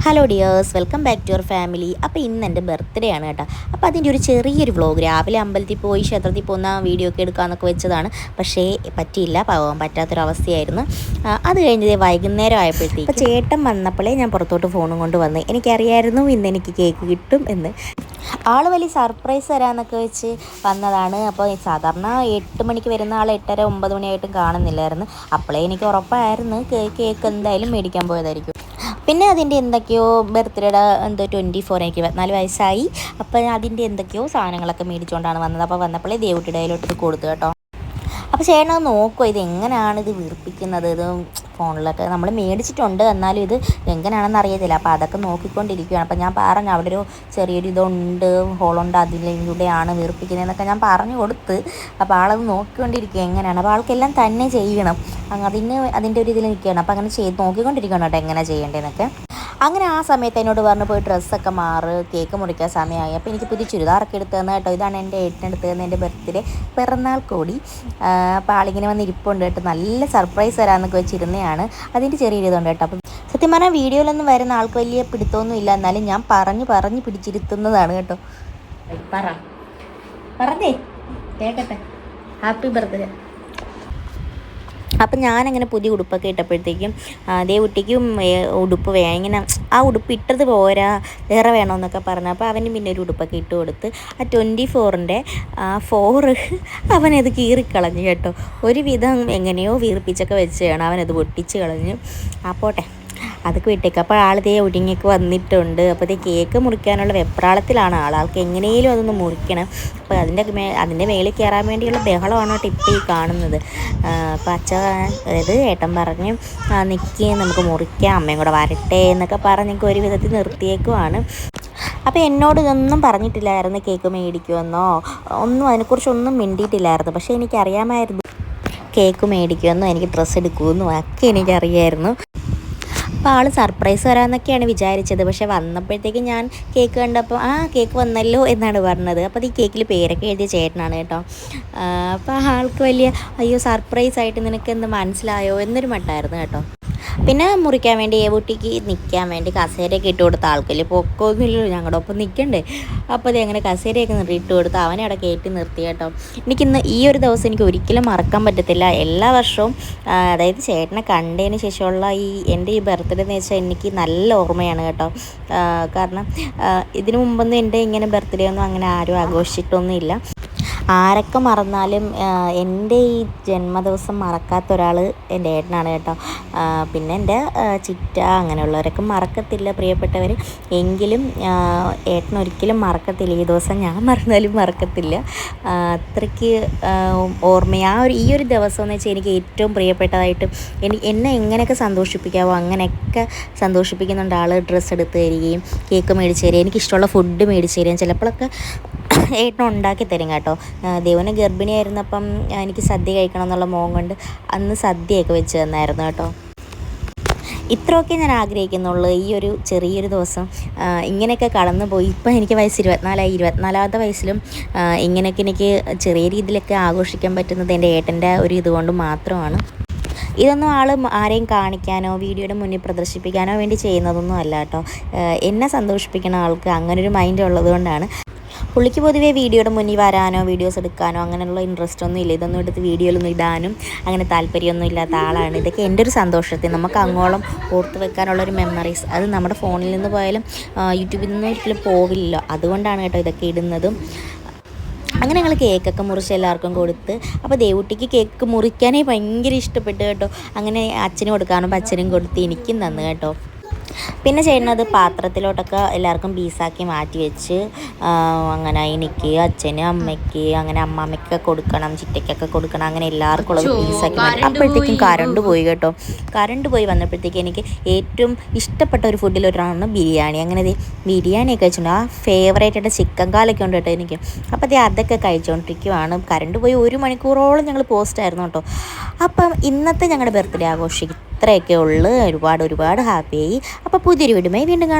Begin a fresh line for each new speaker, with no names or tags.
Hello dears, welcome back to your family. അപ്പോൾ ഇന്ന് എൻ്റെ ബർത്ത്ഡേ ആണ് കേട്ടോ. അപ്പോൾ അതിൻ്റെ ഒരു ചെറിയൊരു വ്ളോഗ്, രാവിലെ അമ്പലത്തിൽ പോയി ക്ഷേത്രത്തിൽ പോകുന്ന വീഡിയോ ഒക്കെ എടുക്കാമെന്നൊക്കെ വെച്ചതാണ്. പക്ഷേ പറ്റിയില്ല, പോകാൻ പറ്റാത്തൊരവസ്ഥയായിരുന്നു. അത് കഴിഞ്ഞത് വൈകുന്നേരം ആയപ്പോഴത്തേക്ക് അപ്പോൾ ചേട്ടൻ വന്നപ്പോഴേ ഞാൻ പുറത്തോട്ട് ഫോണും കൊണ്ട് വന്ന്. എനിക്കറിയായിരുന്നു ഇന്ന് എനിക്ക് കേക്ക് കിട്ടും എന്ന്. ആൾ വലിയ സർപ്രൈസ് തരാമെന്നൊക്കെ വെച്ച് വന്നതാണ്. അപ്പോൾ സാധാരണ 8 മണിക്ക് വരുന്ന ആൾ 8:30 9 മണിയായിട്ടും കാണുന്നില്ലായിരുന്നു. അപ്പോഴേ എനിക്ക് ഉറപ്പായിരുന്നു കേക്ക് എന്തായാലും മേടിക്കാൻ പോയതായിരിക്കും. പിന്നെ അതിൻ്റെ എന്തൊക്കെയോ ബർത്ത്ഡേയുടെ 24 എനിക്ക് 24 വയസ്സായി. അപ്പോൾ അതിൻ്റെ എന്തൊക്കെയോ സാധനങ്ങളൊക്കെ മേടിച്ചുകൊണ്ടാണ് വന്നത്. അപ്പോൾ വന്നപ്പോഴേ ദേവുട്ടിയുടെ കയ്യിലോട്ട് കൊടുത്തു കേട്ടോ. അപ്പോൾ ചേട്ടനത് നോക്കുമോ, ഇത് എങ്ങനെയാണ് ഇത് വീർപ്പിക്കുന്നത്, ഇത് ഫോണിലൊക്കെ നമ്മൾ മേടിച്ചിട്ടുണ്ട്, എന്നാലും ഇത് എങ്ങനെയാണെന്ന് അറിയത്തില്ല. അപ്പോൾ അതൊക്കെ നോക്കിക്കൊണ്ടിരിക്കുകയാണ്. അപ്പോൾ ഞാൻ പറഞ്ഞു അവിടെ ഒരു ചെറിയൊരു ഇതുണ്ട്, ഹോളുണ്ട്, അതിലൂടെയാണ് വീർപ്പിക്കുന്നതെന്നൊക്കെ ഞാൻ പറഞ്ഞു കൊടുത്ത്. അപ്പോൾ ആളത് നോക്കിക്കൊണ്ടിരിക്കുക എങ്ങനെയാണ്. അപ്പോൾ ആൾക്കെല്ലാം തന്നെ ചെയ്യണം, അതിൻ്റെ ഒരു ഇതിൽ നിൽക്കുകയാണ്. അപ്പോൾ അങ്ങനെ നോക്കിക്കൊണ്ടിരിക്കണം കേട്ടോ എങ്ങനെ ചെയ്യേണ്ടതെന്നൊക്കെ. അങ്ങനെ ആ സമയത്ത് എന്നോട് പറഞ്ഞു പോയി ഡ്രസ്സൊക്കെ മാറ്, കേക്ക് മുറിക്കാൻ സമയമായി. അപ്പോൾ എനിക്ക് പുതിയ ചുരിദാറൊക്കെ എടുത്തു തന്നെ കേട്ടോ. ഇതാണ് എൻ്റെ ഏട്ടനെടുത്ത് തന്നെ എൻ്റെ ബർത്ത്ഡേ പിറന്നാൾ കൂടി. അപ്പോൾ ആളിങ്ങനെ വന്ന് ഇരിപ്പുണ്ട് കേട്ടോ. നല്ല സർപ്രൈസ് തരാമെന്നൊക്കെ വെച്ചിരുന്നതാണ്. അതിൻ്റെ ചെറിയൊരു ഇതുണ്ട് കേട്ടോ. അപ്പം സത്യം പറഞ്ഞാൽ വീഡിയോയിലൊന്നും വരുന്ന ആൾക്ക് വലിയ പിടുത്തമൊന്നും ഇല്ല, എന്നാലും ഞാൻ പറഞ്ഞ് പിടിച്ചിരുത്തുന്നതാണ് കേട്ടോ. പറഞ്ഞേ കേൾക്കട്ടെ. Happy birthday. അപ്പം ഞാനങ്ങനെ പുതിയ ഉടുപ്പൊക്കെ ഇട്ടപ്പോഴത്തേക്കും ദേവുട്ടിക്കും ഉടുപ്പ് ഇങ്ങനെ ആ ഉടുപ്പ് ഇട്ടത് പോരാ, വേറെ വേണമെന്നൊക്കെ പറഞ്ഞു. അപ്പോൾ അവന് പിന്നെ ഒരു ഉടുപ്പൊക്കെ ഇട്ട് കൊടുത്ത്. ആ 24-ൻ്റെ 4 അവനത് കീറിക്കളഞ്ഞു കേട്ടോ. ഒരുവിധം എങ്ങനെയോ വീർപ്പിച്ചൊക്കെ വെച്ചാണ് അവനത് പൊട്ടിച്ച് കളഞ്ഞു. പോട്ടെ, അതൊക്കെ വിട്ടേക്ക്. അപ്പോൾ ആളിതേ ഒടുങ്ങിയൊക്കെ വന്നിട്ടുണ്ട്. അപ്പോൾ ഇതേ കേക്ക് മുറിക്കാനുള്ള വെപ്രാളത്തിലാണ് ആൾക്ക് എങ്ങനെയും അതൊന്ന് മുറിക്കണം. അപ്പോൾ അതിൻ്റെ മേളിൽ കയറാൻ വേണ്ടിയുള്ള ബഹളമാണ് ഇപ്പോൾ ഈ കാണുന്നത്. അപ്പോൾ അതായത് ഏട്ടൻ പറഞ്ഞ് നിൽക്കി നമുക്ക് മുറിക്കാം, അമ്മയും കൂടെ വരട്ടെ എന്നൊക്കെ പറഞ്ഞൊക്കെ ഒരു വിധത്തിൽ നിർത്തിയേക്കുവാണ്. അപ്പോൾ എന്നോട് ഇതൊന്നും പറഞ്ഞിട്ടില്ലായിരുന്നു, കേക്ക് മേടിക്കുമെന്നോ ഒന്നും അതിനെക്കുറിച്ചൊന്നും മിണ്ടിയിട്ടില്ലായിരുന്നു. പക്ഷേ എനിക്കറിയാമായിരുന്നു കേക്ക് മേടിക്കുമെന്നോ എനിക്ക് ഡ്രസ്സ് എടുക്കുമെന്നും ഒക്കെ എനിക്കറിയായിരുന്നു. അപ്പോൾ ആൾ സർപ്രൈസ് വരാമെന്നൊക്കെയാണ് വിചാരിച്ചത്. പക്ഷേ വന്നപ്പോഴത്തേക്കും ഞാൻ കേക്ക് കണ്ടപ്പോൾ കേക്ക് വന്നല്ലോ എന്നാണ് പറഞ്ഞത്. അപ്പോൾ ഈ കേക്കിൽ പേരൊക്കെ എഴുതിയ ചേട്ടനാണ് കേട്ടോ. അപ്പോൾ ആൾക്ക് വലിയ അയ്യോ സർപ്രൈസായിട്ട് നിനക്ക് എന്ത് മനസ്സിലായോ എന്നൊരു മട്ടായിരുന്നു കേട്ടോ. പിന്നെ മുറിക്കാൻ വേണ്ടി ഏവൂട്ടിക്ക് നിൽക്കാൻ വേണ്ടി കസേരയൊക്കെ ഇട്ട് കൊടുത്ത ആൾക്കല്ലേ പൊക്കമൊന്നുമില്ലല്ലോ, ഞങ്ങളുടെ ഒപ്പം നിൽക്കണ്ടേ. അപ്പോൾ അത് അങ്ങനെ കസേരയൊക്കെ ഇട്ട് കൊടുത്ത് അവനെ അവിടെ കയറ്റി നിർത്തി കേട്ടോ. എനിക്കിന്ന് ഈ ഒരു ദിവസം എനിക്ക് ഒരിക്കലും മറക്കാൻ പറ്റത്തില്ല. എല്ലാ വർഷവും അതായത് ചേട്ടനെ കണ്ടതിന് ശേഷമുള്ള എൻ്റെ ഈ ബർത്ത്ഡേ എന്ന് വെച്ചാൽ എനിക്ക് നല്ല ഓർമ്മയാണ് കേട്ടോ. കാരണം ഇതിനു മുമ്പൊന്നും എൻ്റെ ഇങ്ങനെ ബർത്ത്ഡേ ഒന്നും അങ്ങനെ ആരും ആഘോഷിച്ചിട്ടൊന്നും ഇല്ല. ആരൊക്കെ മറന്നാലും എൻ്റെ ഈ ജന്മദിവസം മറക്കാത്ത ഒരാൾ എൻ്റെ ഏട്ടനാണ് കേട്ടോ. പിന്നെ എൻ്റെ ചിറ്റ അങ്ങനെയുള്ളവരൊക്കെ മറക്കത്തില്ല പ്രിയപ്പെട്ടവർ. എങ്കിലും ഏട്ടനൊരിക്കലും മറക്കത്തില്ല. ഈ ദിവസം ഞാൻ മറന്നാലും മറക്കത്തില്ല. അത്രയ്ക്ക് ഈ ഒരു ദിവസം എന്ന് വെച്ചാൽ എനിക്ക് ഏറ്റവും പ്രിയപ്പെട്ടതായിട്ട് എന്നെ എങ്ങനെയൊക്കെ സന്തോഷിപ്പിക്കാവോ അങ്ങനെയൊക്കെ സന്തോഷിപ്പിക്കുന്നുണ്ട് ആൾ. ഡ്രസ്സ് എടുത്ത് തരികയും കേക്ക് മേടിച്ച് തരികയും എനിക്കിഷ്ടമുള്ള ഫുഡ് മേടിച്ച് തരികയും ചിലപ്പോഴൊക്കെ ഏട്ടൻ ഉണ്ടാക്കി തരും കേട്ടോ. ദേവന് ഗർഭിണിയായിരുന്നപ്പം എനിക്ക് സദ്യ കഴിക്കണം എന്നുള്ള മോഹം കൊണ്ട് അന്ന് സദ്യയൊക്കെ വെച്ച് തന്നായിരുന്നു കേട്ടോ. ഇത്രയൊക്കെ ഞാൻ ആഗ്രഹിക്കുന്നുള്ളൂ. ഈ ഒരു ചെറിയൊരു ദിവസം ഇങ്ങനെയൊക്കെ കടന്നു പോയി. ഇപ്പം എനിക്ക് വയസ്സ് 24ആയി. 24ാമത്തെ വയസ്സിലും ഇങ്ങനെയൊക്കെ എനിക്ക് ചെറിയ രീതിയിലൊക്കെ ആഘോഷിക്കാൻ പറ്റുന്നത് എൻ്റെ ഏട്ടൻ്റെ ഒരു ഇതുകൊണ്ട് മാത്രമാണ്. ഇതൊന്നും ആരെയും കാണിക്കാനോ വീഡിയോയുടെ മുന്നിൽ പ്രദർശിപ്പിക്കാനോ വേണ്ടി ചെയ്യുന്നതൊന്നും അല്ല കേട്ടോ. എന്നെ സന്തോഷിപ്പിക്കുന്ന ആൾക്ക് അങ്ങനൊരു മൈൻഡ് ഉള്ളതുകൊണ്ടാണ്. പുള്ളിക്ക് പൊതുവേ വീഡിയോയുടെ മുന്നിൽ വരാനോ വീഡിയോസ് എടുക്കാനോ അങ്ങനെയുള്ള ഇൻട്രസ്റ്റ് ഒന്നും ഇല്ല. ഇതൊന്നും എടുത്ത് വീഡിയോയിലൊന്നും ഇടാനും അങ്ങനെ താല്പര്യമൊന്നും ഇല്ലാത്ത ആളാണ്. ഇതൊക്കെ എൻ്റെ ഒരു സന്തോഷത്തിൽ നമുക്ക് അങ്ങോളം ഓർത്ത് വെക്കാനുള്ളൊരു മെമ്മറീസ് അത് നമ്മുടെ ഫോണിൽ നിന്ന് പോയാലും യൂട്യൂബിൽ നിന്നും ഒരിക്കലും പോവില്ലല്ലോ. അതുകൊണ്ടാണ് കേട്ടോ ഇതൊക്കെ ഇടുന്നതും. അങ്ങനെ ഞങ്ങൾ കേക്കൊക്കെ മുറിച്ച് എല്ലാവർക്കും കൊടുത്ത്. അപ്പോൾ ദേവുട്ടിക്ക് കേക്ക് മുറിക്കാനേ ഭയങ്കര ഇഷ്ടപ്പെട്ടു കേട്ടോ. അങ്ങനെ അച്ഛനും കൊടുക്കാനും അച്ഛനും കൊടുത്ത് എനിക്കും തന്നു കേട്ടോ. പിന്നെ ചെയ്യുന്നത് പാത്രത്തിലോട്ടൊക്കെ എല്ലാവർക്കും പീസാക്കി മാറ്റി വെച്ച് അങ്ങനെ എനിക്ക് അച്ഛന് അമ്മയ്ക്ക് അങ്ങനെ അമ്മാമ്മയ്ക്കൊക്കെ കൊടുക്കണം, ചിറ്റയ്ക്കൊക്കെ കൊടുക്കണം, അങ്ങനെ എല്ലാവർക്കും ഉള്ളത് പീസാക്കി മാറ്റി. അപ്പോഴത്തേക്കും കറണ്ട് പോയി കേട്ടോ. കറണ്ട് പോയി വന്നപ്പോഴത്തേക്കും എനിക്ക് ഏറ്റവും ഇഷ്ടപ്പെട്ട ഒരു ഫുഡിലൊരാണ് ബിരിയാണി. അങ്ങനെ ബിരിയാണിയൊക്കെ കഴിച്ചിട്ടുണ്ട്. ഫേവറേറ്റ് ആയിട്ട് ചിക്കൻ കാലൊക്കെ ഉണ്ട് കേട്ടോ എനിക്ക്. അപ്പോൾ അതൊക്കെ കഴിച്ചുകൊണ്ടിരിക്കുവാണ്. കറണ്ട് പോയി 1 മണിക്കൂറോളം ഞങ്ങൾ പോസ്റ്റായിരുന്നു കേട്ടോ. അപ്പം ഇന്നത്തെ ഞങ്ങളുടെ ബർത്ത്ഡേ ആഘോഷിക്കും ഇത്രയൊക്കെ ഉള്ളു. ഒരുപാട് ഹാപ്പിയായി. അപ്പോൾ പുതിയൊരു വീഡിയോയുമായി വീണ്ടും കാണാം.